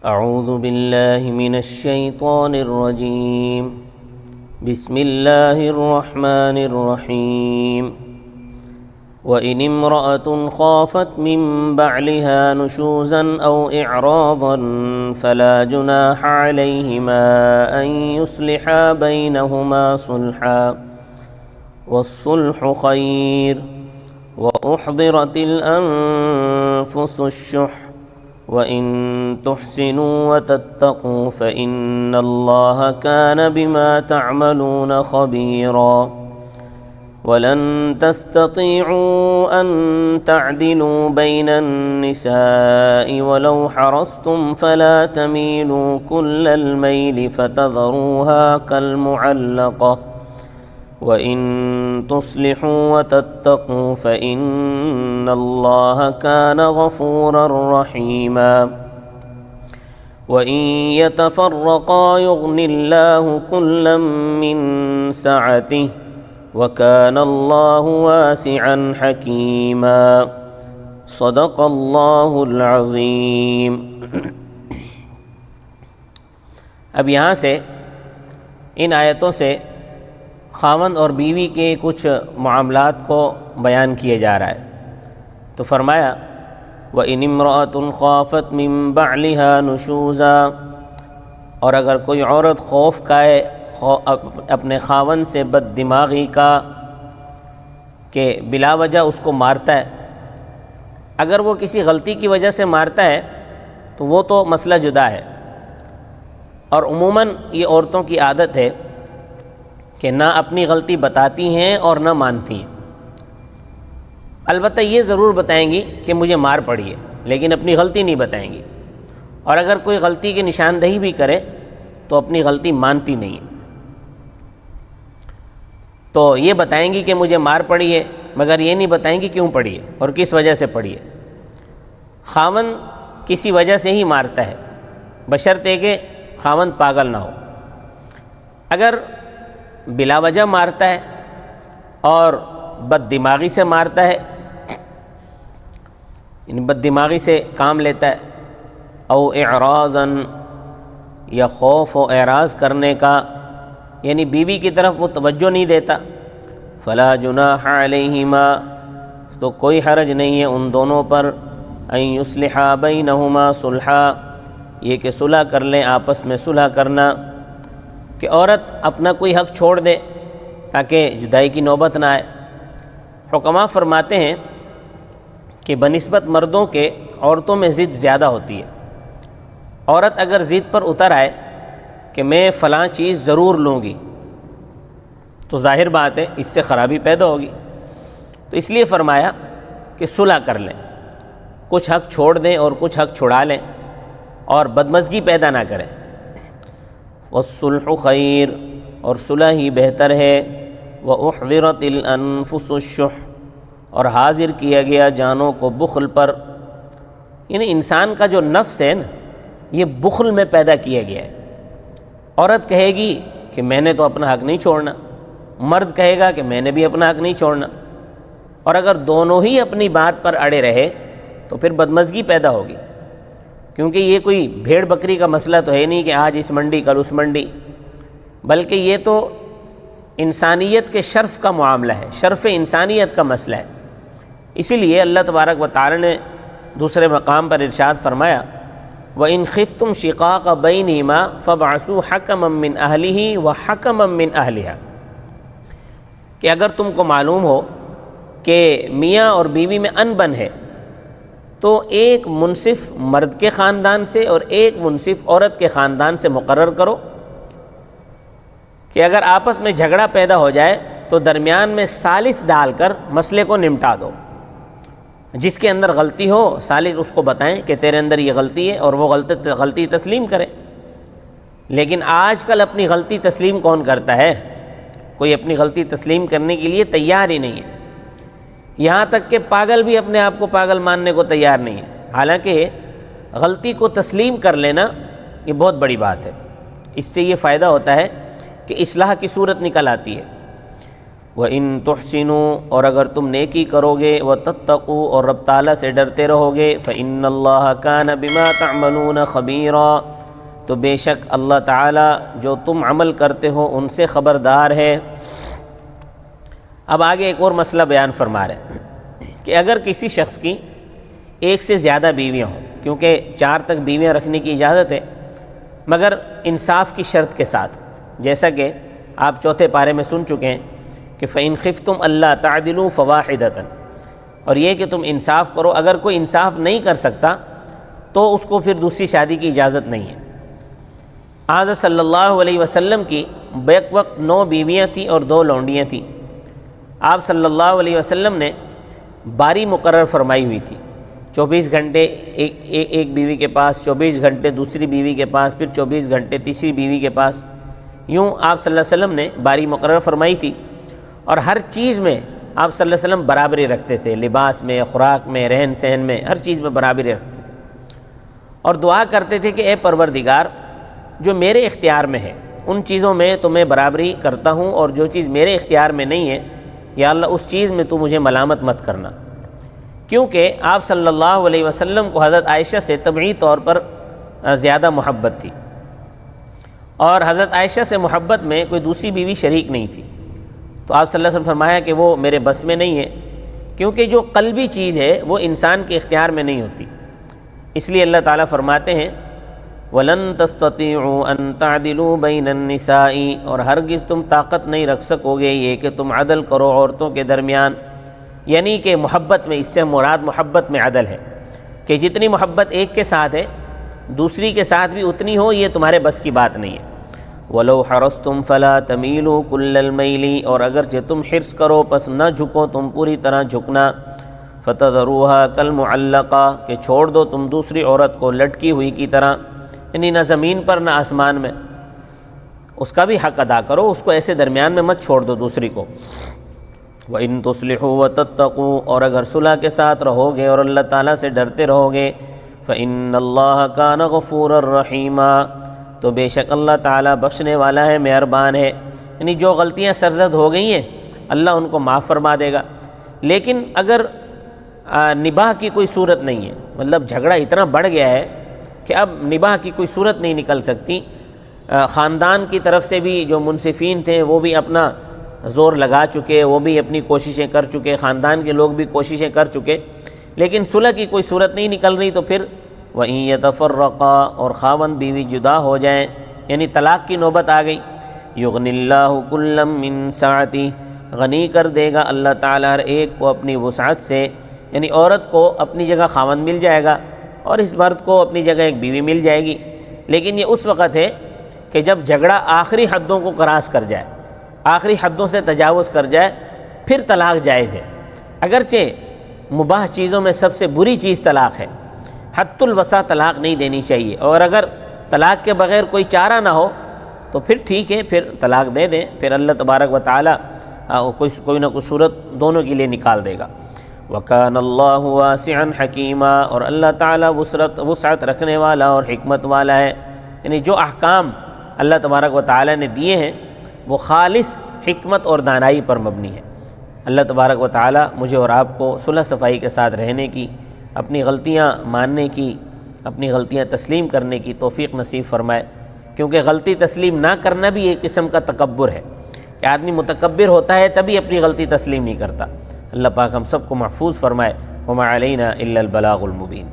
اعوذ باللہ من الشیطان الرجیم بسم اللہ الرحمن الرحیم وَإِنِ امْرَأَةٌ خَافَتْ مِنْ بَعْلِهَا نُشُوزًا أَوْ إِعْرَاضًا فَلَا جُنَاحَ عَلَيْهِمَا أَنْ يُصْلِحَا بَيْنَهُمَا صُلْحًا وَالصُّلْحُ خَيْرٌ وَأُحْضِرَتِ الْأَنْفُسُ الشُّحَّ وَإِن تُحْسِنُوا وَتَتَّقُوا فَإِنَّ اللَّهَ كَانَ بِمَا تَعْمَلُونَ خَبِيرًا وَلَن تَسْتَطِيعُوا أَن تَعْدِلُوا بَيْنَ النِّسَاءِ وَلَوْ حَرَصْتُمْ فَلَا تَمِيلُوا كُلَّ الْمَيْلِ فَتَذَرُوهَا كَالْمُعَلَّقَةِ وَإِن تُصْلِحُوا وَتَتَّقُوا فَإِنَّ اللَّهَ كَانَ غَفُورًا رَّحِيمًا وَإِن يَتَفَرَّقَا يُغْنِ اللَّهُ كُلًّا مِّن سَعَتِهِ وَكَانَ اللَّهُ وَاسِعًا حَكِيمًا صدق اللہ العظیم۔ اب یہاں سے ان آیتوں سے خاوند اور بیوی کے کچھ معاملات کو بیان کیے جا رہا ہے۔ تو فرمایا وَإِنِ امْرَأَةٌ خَافَتْ مِن بَعْلِهَا نُشُوزًا، اور اگر کوئی عورت خوف کھائے اپنے خاوند سے بد دماغی کا کہ بلا وجہ اس کو مارتا ہے، اگر وہ کسی غلطی کی وجہ سے مارتا ہے تو وہ تو مسئلہ جدا ہے، اور عموماً یہ عورتوں کی عادت ہے کہ نہ اپنی غلطی بتاتی ہیں اور نہ مانتی ہیں۔ البتہ یہ ضرور بتائیں گی کہ مجھے مار پڑی ہے، لیکن اپنی غلطی نہیں بتائیں گی، اور اگر کوئی غلطی کی نشاندہی بھی کرے تو اپنی غلطی مانتی نہیں ہے۔ تو یہ بتائیں گی کہ مجھے مار پڑی ہے، مگر یہ نہیں بتائیں گی کیوں پڑی ہے اور کس وجہ سے پڑی ہے۔ خاوند کسی وجہ سے ہی مارتا ہے، بشرطے کہ خاوند پاگل نہ ہو۔ اگر بلا وجہ مارتا ہے اور بد دماغی سے مارتا ہے، یعنی بد دماغی سے کام لیتا ہے، او اعراضاً، یا خوف و اعراض کرنے کا، یعنی بیوی کی طرف وہ توجہ نہیں دیتا، فلا جناح علیہما، تو کوئی حرج نہیں ہے ان دونوں پر، ان یصلحا بینہما صلحا، یہ کہ صلح کر لیں، آپس میں صلح کرنا، کہ عورت اپنا کوئی حق چھوڑ دے تاکہ جدائی کی نوبت نہ آئے۔ حکماء فرماتے ہیں کہ بنسبت مردوں کے عورتوں میں ضد زیادہ ہوتی ہے۔ عورت اگر ضد پر اتر آئے کہ میں فلاں چیز ضرور لوں گی تو ظاہر بات ہے اس سے خرابی پیدا ہوگی، تو اس لیے فرمایا کہ صلح کر لیں، کچھ حق چھوڑ دیں اور کچھ حق چھڑا لیں، اور بدمزگی پیدا نہ کریں۔ والصلح خیر، اور صلح ہی بہتر ہے۔ وَأُحْضِرَتِ الْأَنفُسُ الشُّحَّ، اور حاضر کیا گیا جانوں کو بخل پر، یعنی انسان کا جو نفس ہے نا، یہ بخل میں پیدا کیا گیا ہے۔ عورت کہے گی کہ میں نے تو اپنا حق نہیں چھوڑنا، مرد کہے گا کہ میں نے بھی اپنا حق نہیں چھوڑنا، اور اگر دونوں ہی اپنی بات پر اڑے رہے تو پھر بدمزگی پیدا ہوگی، کیونکہ یہ کوئی بھیڑ بکری کا مسئلہ تو ہے نہیں کہ آج اس منڈی کل اس منڈی، بلکہ یہ تو انسانیت کے شرف کا معاملہ ہے، شرف انسانیت کا مسئلہ ہے۔ اسی لیے اللہ تبارک و تعالی نے دوسرے مقام پر ارشاد فرمایا وَإِنْ خِفْتُمْ شِقَاقَ بَيْنِهِمَا فَابْعَثُوا حَكَمًا مِّنْ أَهْلِهِ وَحَكَمًا مِّنْ أَهْلِهَا، کہ اگر تم کو معلوم ہو کہ میاں اور بیوی میں انبن ہے تو ایک منصف مرد کے خاندان سے اور ایک منصف عورت کے خاندان سے مقرر کرو، کہ اگر آپس میں جھگڑا پیدا ہو جائے تو درمیان میں ثالث ڈال کر مسئلے کو نمٹا دو۔ جس کے اندر غلطی ہو ثالث اس کو بتائیں کہ تیرے اندر یہ غلطی ہے، اور وہ غلطی تسلیم کرے۔ لیکن آج کل اپنی غلطی تسلیم کون کرتا ہے؟ کوئی اپنی غلطی تسلیم کرنے کے لیے تیار ہی نہیں ہے، یہاں تک کہ پاگل بھی اپنے آپ کو پاگل ماننے کو تیار نہیں ہے۔ حالانکہ غلطی کو تسلیم کر لینا یہ بہت بڑی بات ہے، اس سے یہ فائدہ ہوتا ہے کہ اصلاح کی صورت نکل آتی ہے۔ وَإِن تُحْسِنُوا اور اگر تم نیکی کرو گے وَتَتَّقُوا اور رب تعالیٰ سے ڈرتے رہو گے فَإِنَّ اللَّهَ كَانَ بِمَا تَعْمَلُونَ خَبِيرًا تو بے شک اللہ تعالیٰ جو تم عمل کرتے ہو ان سے خبردار ہے۔ اب آگے ایک اور مسئلہ بیان فرما رہے ہیں کہ اگر کسی شخص کی ایک سے زیادہ بیویاں ہوں، کیونکہ 4 تک بیویاں رکھنے کی اجازت ہے مگر انصاف کی شرط کے ساتھ، جیسا کہ آپ چوتھے پارے میں سن چکے ہیں کہ فَإِنْ خِفْتُمْ أَلَّا تَعْدِلُوا فَوَاحِدَةً، اور یہ کہ تم انصاف کرو، اگر کوئی انصاف نہیں کر سکتا تو اس کو پھر دوسری شادی کی اجازت نہیں ہے۔ حضرت صلی اللہ علیہ وسلم کی بیک وقت 9 بیویاں تھیں اور 2 لونڈیاں تھیں۔ آپ صلی اللہ علیہ وسلم نے باری مقرر فرمائی ہوئی تھی، 24 گھنٹے ایک بیوی کے پاس، 24 گھنٹے دوسری بیوی کے پاس، پھر 24 گھنٹے تیسری بیوی کے پاس، یوں آپ صلی اللہ علیہ وسلم نے باری مقرر فرمائی تھی۔ اور ہر چیز میں آپ صلی اللہ علیہ وسلم برابری رکھتے تھے، لباس میں، خوراک میں، رہن سہن میں، ہر چیز میں برابری رکھتے تھے، اور دعا کرتے تھے کہ اے پروردگار جو میرے اختیار میں ہے ان چیزوں میں تو میں برابری کرتا ہوں، اور جو چیز میرے اختیار میں نہیں ہے یا اللہ اس چیز میں تو مجھے ملامت مت کرنا۔ کیونکہ آپ صلی اللہ علیہ وسلم کو حضرت عائشہ سے طبعی طور پر زیادہ محبت تھی، اور حضرت عائشہ سے محبت میں کوئی دوسری بیوی شریک نہیں تھی، تو آپ صلی اللہ علیہ وسلم فرمایا کہ وہ میرے بس میں نہیں ہے، کیونکہ جو قلبی چیز ہے وہ انسان کے اختیار میں نہیں ہوتی۔ اس لیے اللہ تعالیٰ فرماتے ہیں وَلَن تَسْتَطِيعُوا أَن تَعْدِلُوا بَيْنَ النِّسَاءِ، اور ہرگز تم طاقت نہیں رکھ سکو گے یہ کہ تم عدل کرو عورتوں کے درمیان، یعنی کہ محبت میں، اس سے مراد محبت میں عدل ہے کہ جتنی محبت ایک کے ساتھ ہے دوسری کے ساتھ بھی اتنی ہو، یہ تمہارے بس کی بات نہیں ہے۔ وَلَوْ حَرَصْتُمْ فَلَا تَمِيلُوا كُلَّ الْمَيْلِ، اور اگرچہ تم حرص کرو پس نہ جھکو تم پوری طرح جھکنا، فَتَذَرُوهَا كَالْمُعَلَّقَةِ کہ چھوڑ دو تم دوسری عورت کو لٹکی ہوئی کی طرح، یعنی نہ زمین پر نہ آسمان میں، اس کا بھی حق ادا کرو، اس کو ایسے درمیان میں مت چھوڑ دو دوسری کو۔ وَإِن تُصْلِحُوا وَتَتَّقُوا اور اگر صلح کے ساتھ رہو گے اور اللہ تعالیٰ سے ڈرتے رہو گے فَإِنَّ اللَّهَ كَانَ غَفُورًا رَحِيمًا تو بے شک اللہ تعالیٰ بخشنے والا ہے، مہربان ہے، یعنی جو غلطیاں سرزد ہو گئی ہیں اللہ ان کو معاف فرما دے گا۔ لیکن اگر نباہ کی کوئی صورت نہیں ہے، مطلب جھگڑا اتنا بڑھ گیا ہے کہ اب نباہ کی کوئی صورت نہیں نکل سکتی، خاندان کی طرف سے بھی جو منصفین تھے وہ بھی اپنا زور لگا چکے، وہ بھی اپنی کوششیں کر چکے، خاندان کے لوگ بھی کوششیں کر چکے، لیکن صلح کی کوئی صورت نہیں نکل رہی، تو پھر وَإِن يَتَفَرَّقَا اور خاوند بیوی جدا ہو جائیں، یعنی طلاق کی نوبت آ گئی، يُغْنِ اللَّهُ كُلًّا مِّن سَعَتِهِ غنی کر دے گا اللہ تعالیٰ ہر ایک کو اپنی وسعت سے، یعنی عورت کو اپنی جگہ خاوند مل جائے گا اور اس مرد کو اپنی جگہ ایک بیوی مل جائے گی۔ لیکن یہ اس وقت ہے کہ جب جھگڑا آخری حدوں کو کراس کر جائے، آخری حدوں سے تجاوز کر جائے، پھر طلاق جائز ہے۔ اگرچہ مباح چیزوں میں سب سے بری چیز طلاق ہے، حد الوسع طلاق نہیں دینی چاہیے، اور اگر طلاق کے بغیر کوئی چارہ نہ ہو تو پھر ٹھیک ہے، پھر طلاق دے دیں، پھر اللہ تبارک و تعالیٰ کوئی نہ کوئی صورت دونوں کے لیے نکال دے گا۔ وَكَانَ اللَّهُ وَاسِعًا حَكِيمًا اور اللہ تعالیٰ وسعت رکھنے والا اور حکمت والا ہے، یعنی جو احکام اللہ تبارک و تعالیٰ نے دیے ہیں وہ خالص حکمت اور دانائی پر مبنی ہے۔ اللہ تبارک و تعالیٰ مجھے اور آپ کو صلح صفائی کے ساتھ رہنے کی، اپنی غلطیاں ماننے کی، اپنی غلطیاں تسلیم کرنے کی توفیق نصیب فرمائے، کیونکہ غلطی تسلیم نہ کرنا بھی ایک قسم کا تکبر ہے کہ آدمی متکبر ہوتا ہے تبھی اپنی غلطی تسلیم نہیں کرتا۔ اللہ پاک ہم سب کو محفوظ فرمائے۔ وما علینا الا البلاغ المبین۔